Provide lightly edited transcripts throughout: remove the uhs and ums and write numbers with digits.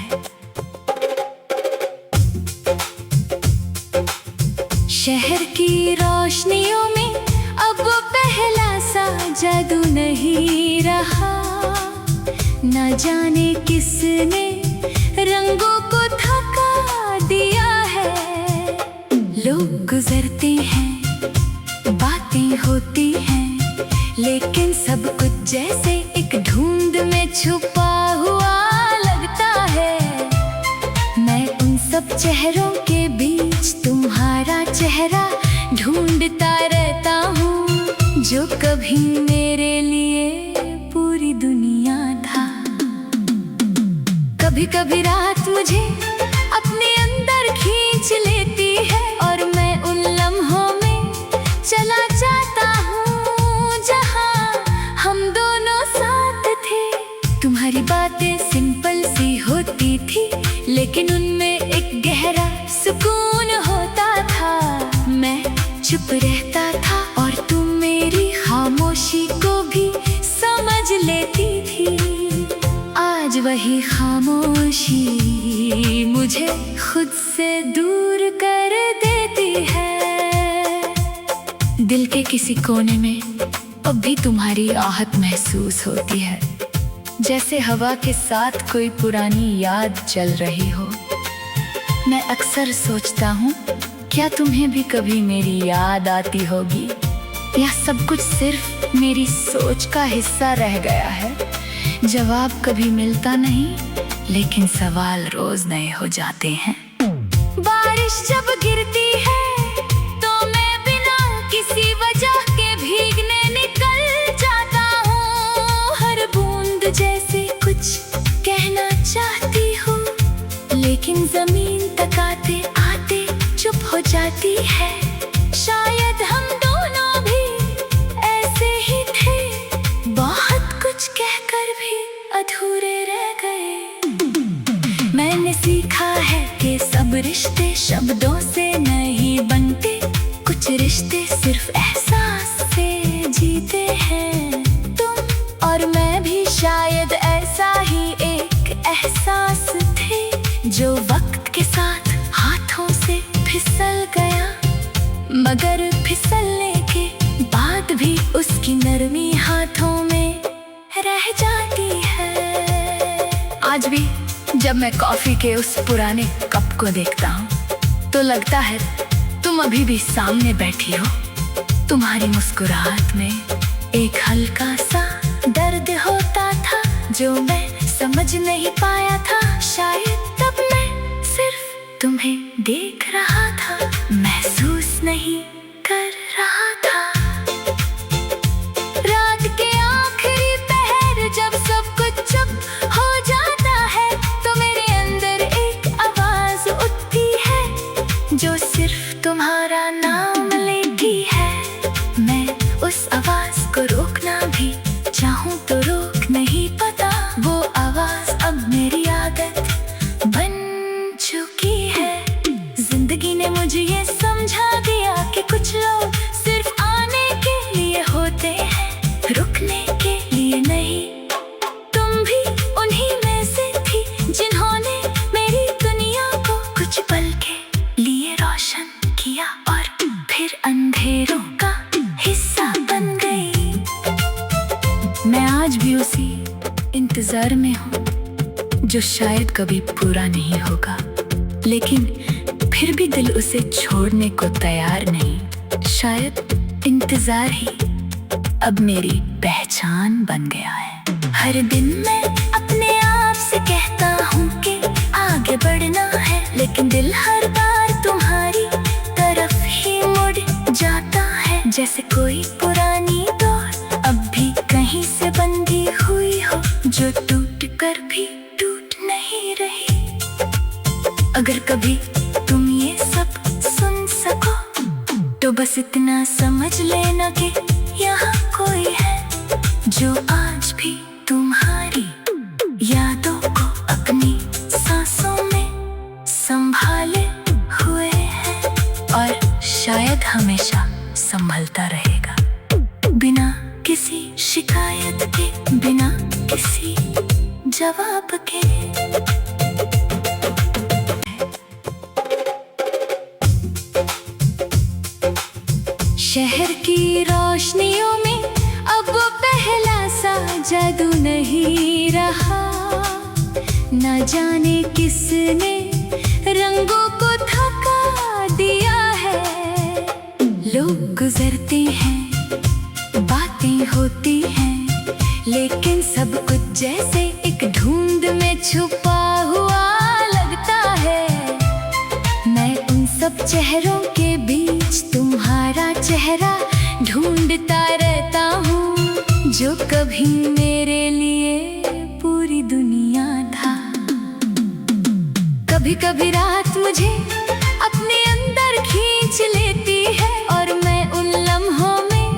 है। शहर की रोशनियों में अब वो पहला सा जादू नहीं रहा। न जाने किसने रंगों को थका दिया है। लोग गुजरते हैं, बातें होती हैं, लेकिन सब कुछ जैसे एक धुंध में छुपा हुआ लगता है। मैं उन सब चेहरों के बीच तुम्हारा चेहरा ढूंढता रहता हूँ, जो कभी मेरे लिए पूरी दुनिया था। कभी कभी रात मुझे अपने अंदर खींच लेती है और मैं उन लम्हों में चला जाता हूँ जहाँ हम दोनों साथ थे। तुम्हारी बातें सिंपल सी होती थी, लेकिन उनमें एक गहरा सुकून होता था। मैं चुप रहता था और तुम मेरी खामोशी को भी समझ लेती थी। आज वही खामोशी मुझे खुद से दूर कर देती है। दिल के किसी कोने में अब भी तुम्हारी आहट महसूस होती है, जैसे हवा के साथ कोई पुरानी याद चल रही हो। मैं अक्सर सोचता हूँ, क्या तुम्हें भी कभी मेरी याद आती होगी, या सब कुछ सिर्फ मेरी सोच का हिस्सा रह गया है। जवाब कभी मिलता नहीं, लेकिन सवाल रोज नए हो जाते हैं। बारिश जब गिरती है तो मैं बिना किसी वजह के भीगने निकल जाता हूँ। हर बूंद जैसे कुछ कहना चाहती हूँ, लेकिन जमीन तक आते आते चुप हो जाती है। शायद हम दोनों भी ऐसे ही थे, बहुत कुछ कहकर भी अधूरे रह गए। मैंने सीखा है कि सब रिश्ते शब्दों से नहीं बनते, कुछ रिश्ते सिर्फ एहसास से जीते हैं। तुम और मैं भी शायद ऐसा ही एक एहसास थे, जो वक्त के साथ हाथों से फिसल गया, मगर फिसलने के बाद भी उसकी नरमी हाथों में रह जाती है। आज भी जब मैं कॉफी के उस पुराने कप को देखता हूँ, तो लगता है तुम अभी भी सामने बैठी हो। तुम्हारी मुस्कुराहट में एक हल्का सा दर्द होता था, जो मैं समझ नहीं पाया था। शायद तब मैं सिर्फ तुम्हें देख रहा था, महसूस नहीं कर रहा था। रात के आखिरी पहर जब सब कुछ चुप हो जाता है, तो मेरे अंदर एक आवाज उठती है, जो सिर्फ तुम्हारा नाम लेती है। मैं उस आवाज को रोकना भी चाहूं तो रोक नहीं पाता। वो आवाज अब मेरी आदत बन चुकी है। जिंदगी ने मुझे ये समझा दिया कि कुछ लोग सिर्फ आने के लिए होते हैं, रुकने के लिए नहीं। तुम भी उन्हीं में से थी, जिन्होंने मेरी दुनिया को कुछ पल के लिए रोशन किया और फिर अंधेरों का हिस्सा बन गई। मैं आज भी उसी इंतजार में हूँ, जो शायद कभी पूरा नहीं होगा, लेकिन फिर भी दिल उसे छोड़ने को तैयार नहीं। शायद इंतजार ही अब मेरी पहचान बन गया है। हर दिन मैं अपने आप से कहता हूँ कि आगे बढ़ना है, लेकिन दिल हर बार तुम्हारी तरफ ही मुड़ जाता है। जैसे कोई पुरानी डोर अब भी कहीं से बंधी हुई हो, जो टूट कर भी टूट नहीं रही। अगर कभी तुम ये सब सुन सको, तो बस इतना समझ लेना कि यहाँ कोई है, जो आज भी तुम्हारी यादों को अपनी सांसों में संभाले हुए है, और शायद हमेशा संभलता रहेगा, बिना किसी शिकायत के, बिना किसी जवाब के। शहर की रोशनियों में अब वो पहला सा जादू नहीं रहा। न जाने किसने रंगों को थका दिया है। लोग गुजरते हैं, बातें होती हैं, लेकिन सब कुछ जैसे एक धुंध में छुपा हुआ लगता है। मैं उन सब चेहरों के बीच तुम्हारा चेहरा ढूंढता रहता हूँ, जो कभी मेरे लिए पूरी दुनिया था। कभी कभी रात मुझे अपने अंदर खींच लेती है और मैं उन लम्हों में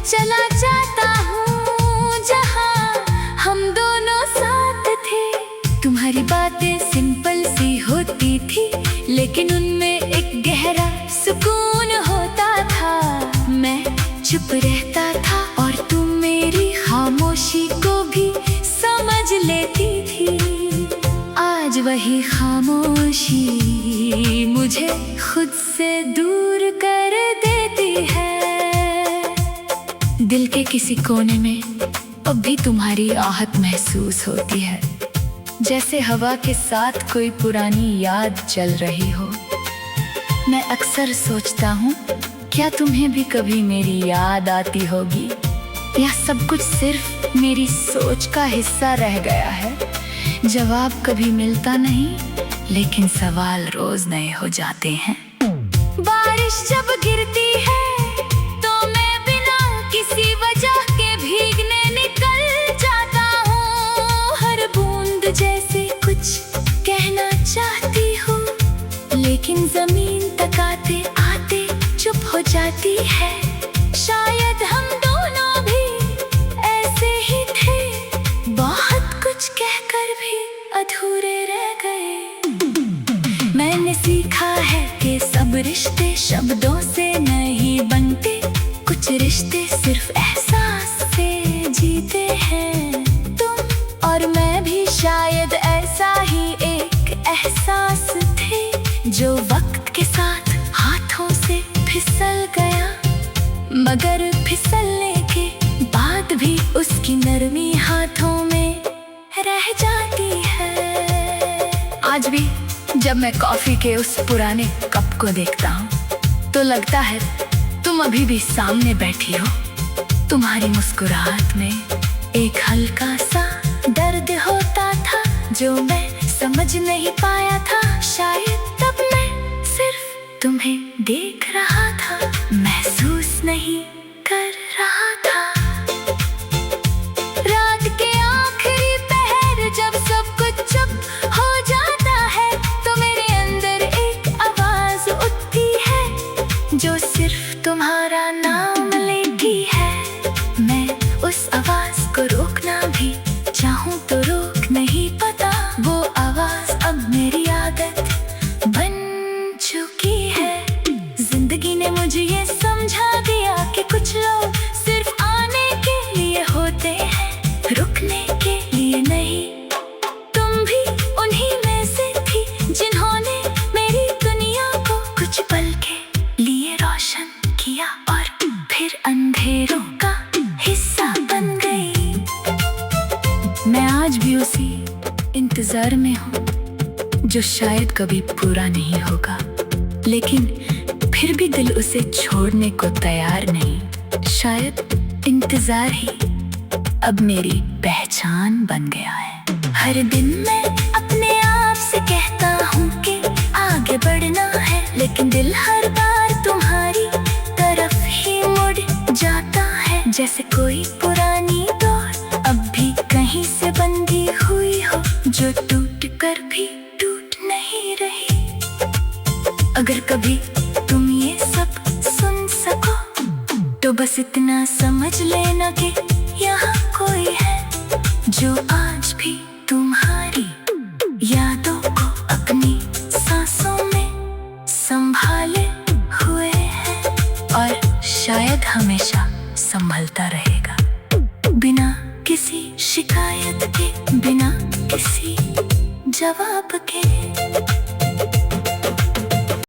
चला जाता हूँ जहाँ हम दोनों साथ थे। तुम्हारी बातें सिंपल सी होती थी, लेकिन उनमें एक गहरा सुकून होता था। मैं चुप रहता था और तुम मेरी खामोशी को भी समझ लेती थी। आज वही खामोशी मुझे खुद से दूर कर देती है। दिल के किसी कोने में अब भी तुम्हारी आहट महसूस होती है, जैसे हवा के साथ कोई पुरानी याद चल रही हो। मैं अक्सर सोचता हूँ, क्या तुम्हें भी कभी मेरी याद आती होगी, या सब कुछ सिर्फ मेरी सोच का हिस्सा रह गया है। जवाब कभी मिलता नहीं, लेकिन सवाल रोज नए हो जाते हैं। बारिश जब गिरती है तो मैं बिना किसी वजह के भीगने निकल जाता हूँ। हर बूंद जैसे कुछ कहना चाहती हूँ, लेकिन जमीन तक आते आते चुप हो जाती है। शायद हम दोनों भी ऐसे ही थे, बहुत कुछ कहकर भी अधूरे रह गए। मैंने सीखा है कि सब रिश्ते शब्दों से नहीं बनते, कुछ रिश्ते सिर्फ एहसास से जीते हैं। तुम और मैं भी शायद ऐसा ही एक एहसास थे, जो वक्त के साथ हाथों से फिसल गया, मगर फिसलने के बाद भी उसकी नरमी हाथों में रह जाती है। आज भी जब मैं कॉफी के उस पुराने कप को देखता हूँ तो लगता है तुम अभी भी सामने बैठी हो। तुम्हारी मुस्कुराहट में एक हल्का सा दर्द होता था, जो मैं समझ नहीं पाया था। शायद तब मैं सिर्फ तुम्हें देख रहा था, महसूस नहीं कर रहा था। रात के आखिरी पहर जब सब कुछ चुप हो जाता है, तो मेरे अंदर एक आवाज उठती है, जो सिर्फ तुम्हारा नाम लेती है। मैं उस आवाज को रोकना भी चाहूं तो रोक नहीं पाता। वो आवाज अब मेरी आदत बन चुकी है। जिंदगी ने मुझे ये समझा दिया कि कुछ लोग सिर्फ आने के लिए होते हैं, रुकने के लिए नहीं। तुम भी उन्हीं में से थी, जिन्होंने मेरी दुनिया को कुछ पल के लिए रोशन किया और फिर अंधेरों का हिस्सा बन गई। मैं आज भी उसी इंतजार में हूँ, जो शायद कभी पूरा नहीं होगा, लेकिन फिर भी दिल उसे छोड़ने को तैयार नहीं। शायद इंतजार ही अब मेरी पहचान बन गया है। हर दिन मैं अपने आप से कहता हूँ कि आगे बढ़ना है, लेकिन दिल हर बार तुम्हारी तरफ ही मुड़ जाता है। जैसे कोई पुरानी डोर अब भी कहीं से बंधी हुई हो, जो टूट कर भी टूट नहीं रही। अगर कभी तुम ये सब सुन सको तो बस इतना समझ लेना कि यहाँ कोई है, जो आज भी तुम्हारी यादों को अपनी सांसों में संभाले हुए है, और शायद हमेशा संभलता रहेगा, बिना किसी शिकायत के, बिना किसी जवाब के।